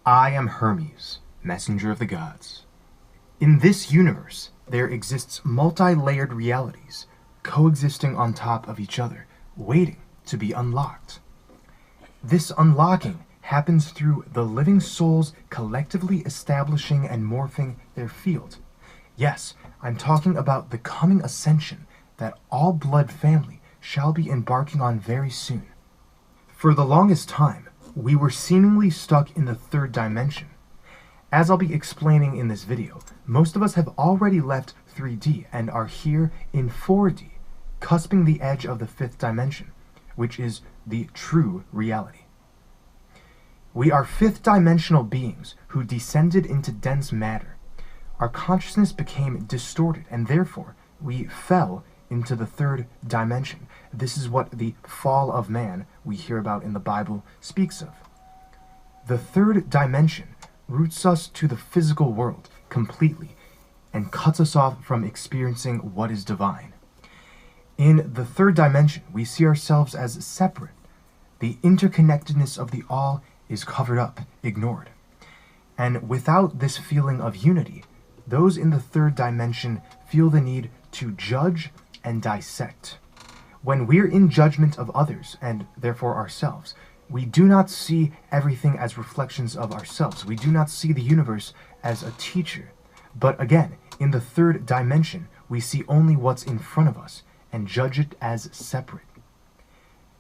I am Hermes, messenger of the gods. In this universe, there exists multi-layered realities, coexisting on top of each other, waiting to be unlocked. This unlocking happens through the living souls collectively establishing and morphing their field. Yes, I'm talking about the coming ascension that all blood family shall be embarking on very soon. For the longest time, we were seemingly stuck in the third dimension. As I'll be explaining in this video, most of us have already left 3D and are here in 4D, cusping the edge of the fifth dimension, which is the true reality. We are fifth dimensional beings who descended into dense matter. Our consciousness became distorted and therefore we fell into the third dimension. This is what the fall of man we hear about in the Bible speaks of. The third dimension roots us to the physical world completely and cuts us off from experiencing what is divine. In the third dimension, we see ourselves as separate. The interconnectedness of the all is covered up, ignored. And without this feeling of unity, those in the third dimension feel the need to judge and dissect. When we're in judgment of others, and therefore ourselves, we do not see everything as reflections of ourselves. We do not see the universe as a teacher. But again, in the third dimension, we see only what's in front of us and judge it as separate.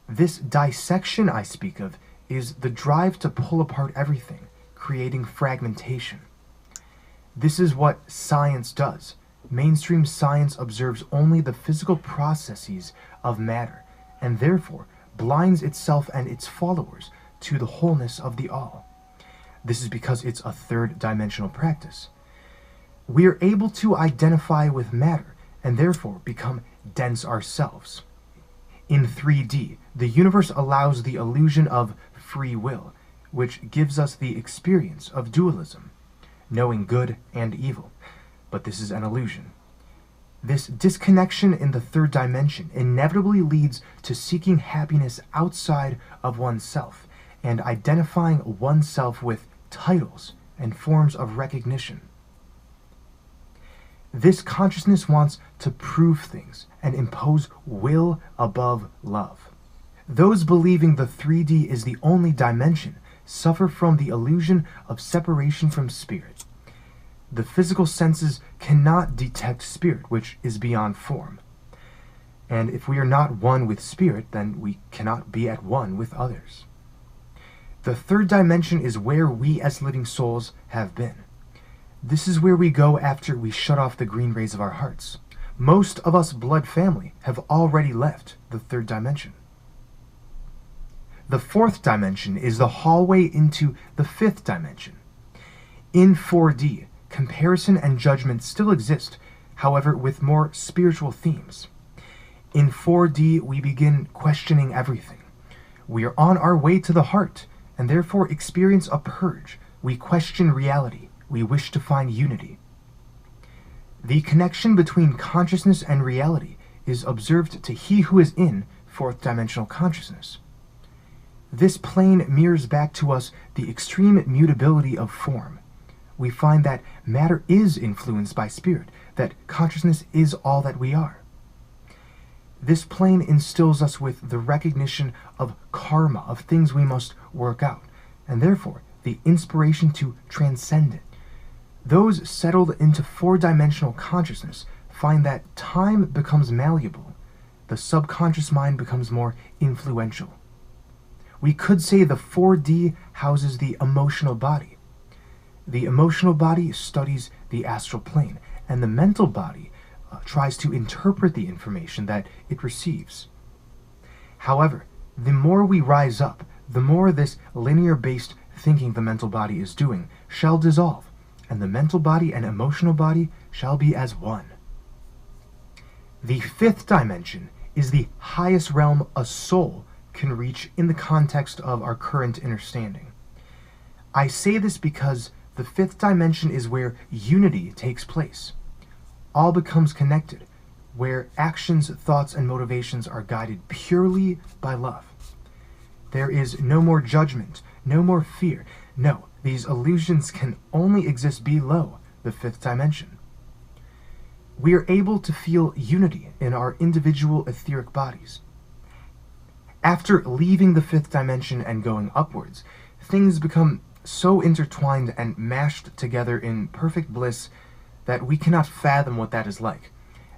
This dissection I speak of is the drive to pull apart everything, creating fragmentation. This is what science does. Mainstream science observes only the physical processes of matter, and therefore blinds itself and its followers to the wholeness of the all. This is because it's a third dimensional practice. We are able to identify with matter, and therefore become dense ourselves. In 3D, the universe allows the illusion of free will, which gives us the experience of dualism, knowing good and evil. But this is an illusion. This disconnection in the third dimension inevitably leads to seeking happiness outside of oneself and identifying oneself with titles and forms of recognition. This consciousness wants to prove things and impose will above love. Those believing the 3D is the only dimension suffer from the illusion of separation from spirit. The physical senses cannot detect spirit, which is beyond form. And if we are not one with spirit, then we cannot be at one with others. The third dimension is where we as living souls have been. This is where we go after we shut off the green rays of our hearts. Most of us blood family have already left the third dimension. The fourth dimension is the hallway into the fifth dimension. In 4D, comparison and judgment still exist, however, with more spiritual themes. In 4D, we begin questioning everything. We are on our way to the heart, and therefore experience a purge. We question reality. We wish to find unity. The connection between consciousness and reality is observed to he who is in fourth dimensional consciousness. This plane mirrors back to us the extreme mutability of form. We find that matter is influenced by spirit, that consciousness is all that we are. This plane instills us with the recognition of karma, of things we must work out, and therefore the inspiration to transcend it. Those settled into four-dimensional consciousness find that time becomes malleable, the subconscious mind becomes more influential. We could say the 4D houses the emotional body. The emotional body studies the astral plane, and the mental body tries to interpret the information that it receives. However, the more we rise up, the more this linear-based thinking the mental body is doing shall dissolve, and the mental body and emotional body shall be as one. The fifth dimension is the highest realm a soul can reach in the context of our current understanding. I say this because the fifth dimension is where unity takes place. All becomes connected, where actions, thoughts, and motivations are guided purely by love. There is no more judgment, no more fear. No, These illusions can only exist below the fifth dimension. We are able to feel unity in our individual etheric bodies. After leaving the fifth dimension and going upwards, things become so intertwined and mashed together in perfect bliss that we cannot fathom what that is like.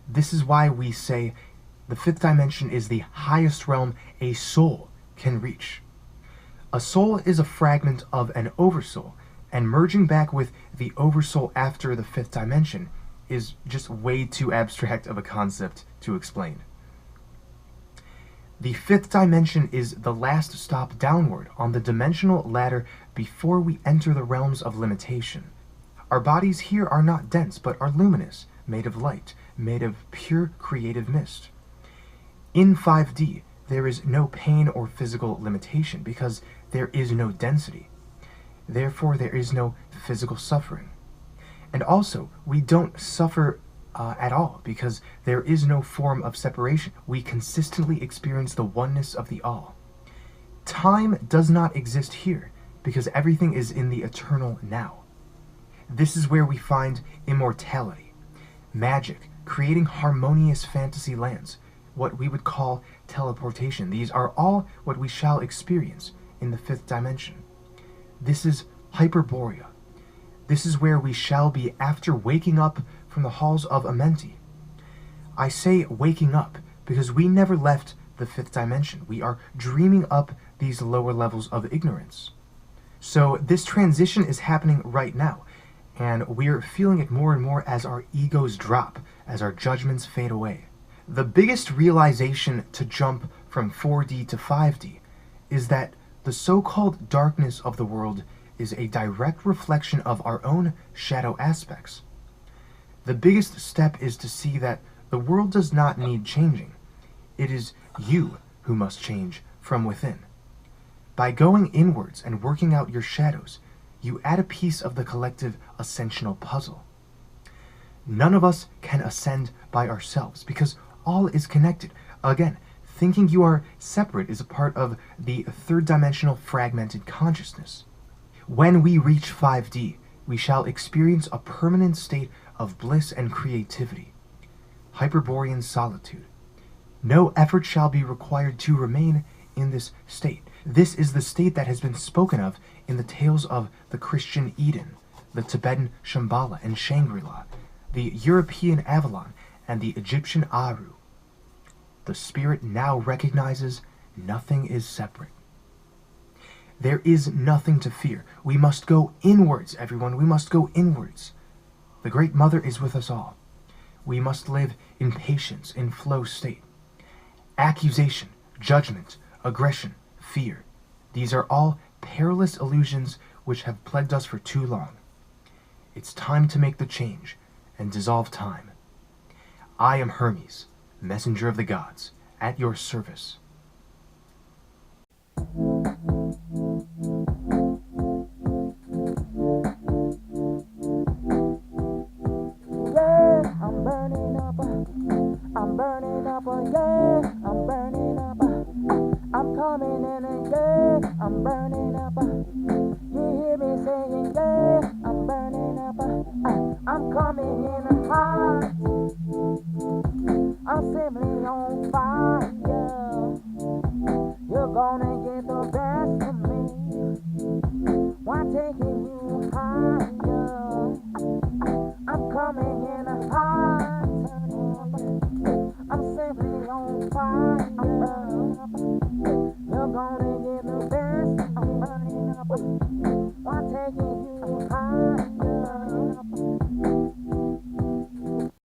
This is why we say the fifth dimension is the highest realm a soul can reach. A soul is a fragment of an oversoul, and merging back with the oversoul after the fifth dimension is just way too abstract of a concept to explain. The fifth dimension is the last stop downward on the dimensional ladder before we enter the realms of limitation. Our bodies here are not dense, but are luminous, made of light, made of pure creative mist. In 5D, there is no pain or physical limitation because there is no density. Therefore, there is no physical suffering. And also, we don't suffer at all because there is no form of separation. We consistently experience the oneness of the all. Time does not exist here because everything is in the eternal now. This is where we find immortality, magic, creating harmonious fantasy lands, what we would call teleportation. These are all what we shall experience in the fifth dimension. This is Hyperborea. This is where we shall be after waking up from the halls of Amenti. I say waking up because we never left the fifth dimension. We are dreaming up these lower levels of ignorance. So this transition is happening right now, and we're feeling it more and more as our egos drop, as our judgments fade away. The biggest realization to jump from 4D to 5D is that the so-called darkness of the world is a direct reflection of our own shadow aspects. The biggest step is to see that the world does not need changing. It is you who must change from within. By going inwards and working out your shadows, you add a piece of the collective ascensional puzzle. None of us can ascend by ourselves because all is connected. Again, thinking you are separate is a part of the third-dimensional fragmented consciousness. When we reach 5D, we shall experience a permanent state of bliss and creativity, Hyperborean solitude. No effort shall be required to remain in this state. This is the state that has been spoken of in the tales of the Christian Eden, the Tibetan Shambhala and Shangri-La, the European Avalon, and the Egyptian Aru. The spirit now recognizes nothing is separate. There is nothing to fear. We must go inwards, everyone. We must go inwards. The Great Mother is with us all. We must live in patience, in flow state. Accusation, judgment, aggression, fear. These are all perilous illusions which have plagued us for too long. It's time to make the change and dissolve time. I am Hermes, messenger of the gods, at your service. I'm coming in and yeah, I'm burning up. You hear me saying yeah, I'm burning up. I'm coming in hot. I'm simply on fire. You're gonna get the best of me. Why taking you higher?